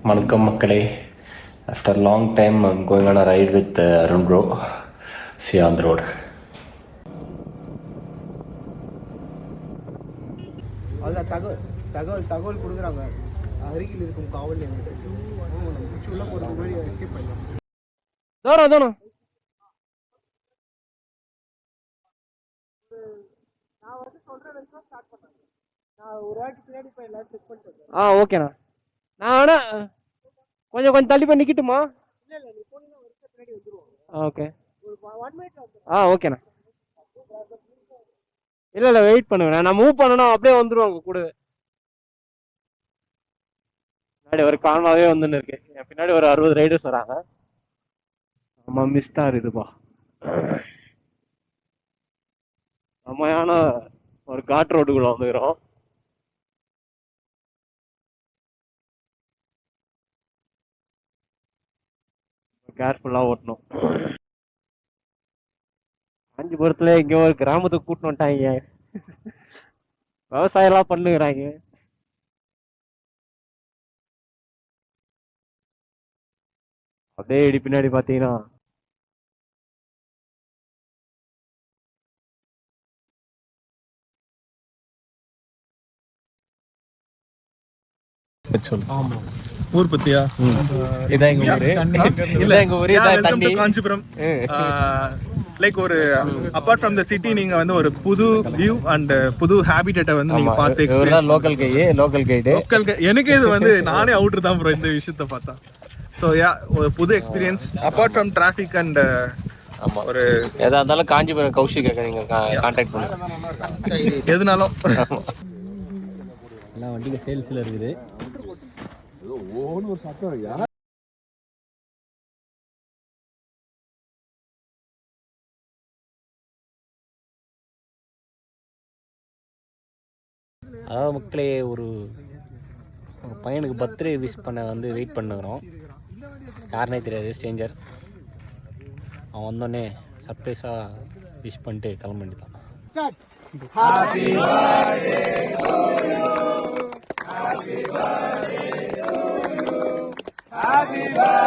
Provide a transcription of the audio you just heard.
வணக்கம் மக்களே. After a long time I'm going on a ride with Arun bro. See you on the road. அதான் தகவல் கொடுக்குறாங்க. அருகில் இருக்கும் காவல் நிலையத்துக்கு உள்ள போகிறது மாதிரி எஸ்கேப் பண்ணலாம். தோணும் நான் வந்து சொல்ற வரைக்கும் ஸ்டார்ட் பண்ணேன். நான் ஒரு வாட்டி பின்னாடி போய் எல்லாரும் செக் பண்ணிட்டு ஓகேண்ணா. நான் வேணா கொஞ்சம் தள்ளி போய் நிக்கட்டுமா? இல்ல நீ போனீங்கன்னா ஒரு ஸ்டெப் பின்னாடி வந்துருவோம். ஓகே ஒரு 1 மினிட்ல ஓகேண்ணா. இல்ல வெயிட் பண்ணுவேன். நான் மூவ் பண்ணனும் அப்படியே வந்துருவாங்க கூட. பின்னாடி ஒரு கான்வாவே வந்துன்னு இருக்கு. பின்னாடி ஒரு 60 ரைடர்ஸ் வராங்க. நம்ம மிஸ்டார் இதுப்பா. செம்மையான ஒரு காட் ரோடுக்குள்ள வந்துக்கிறோம். கேர்ஃபுல்லா ஓட்டணும். காஞ்சிபுரத்துல இங்க ஒரு கிராமத்துக்கு கூட்டின்னு வந்துட்டாங்க. விவசாயம் எல்லாம் பண்ணுகிறாங்க. அப்படியே இடி பின்னாடி பாத்தீங்கன்னா ஊர் பத்தியா? இதான் எங்க ஊரு. இல்ல எங்க ஊரே தான். தண்ணி காஞ்சிபுரம். லைக் ஒரு அபார்ட் ஃப்ரம் த சிட்டி நீங்க வந்து ஒரு புது வியூ அண்ட் புது ஹேபிட்டேட்டை வந்து நீங்க பார்த்து எக்ஸ்பீரியன்ஸ். லோக்கல் கைடு எனக்கு இது வந்து நானே அவுட்டர் தான் ப்ரோ இந்த விஷயத்தை பார்த்தா. ஸோ ஒரு புது experience apart from traffic and ஒரு எதா இருந்தாலும் காஞ்சிபுரம் கௌஷிக நீங்க கான்டாக்ட் பண்ணுங்க எதுனாலும். எல்லா வண்டிங்க சேல்ஸ்ல இருக்குது. ஒரு சத்தம் அதாவது மக்களே, ஒரு பையனுக்கு பர்த்டே விஷ் பண்ண வந்து வெயிட் பண்ணுகிறோம். யாருனே தெரியாது, ஸ்ட்ரேஞ்சர். அவன் வந்தோடனே சர்ப்ரைஸாக விஷ் பண்ணிட்டு கிளம்ப வேண்டியதான். Happy birthday to you. Happy birthday to you. Happy birthday.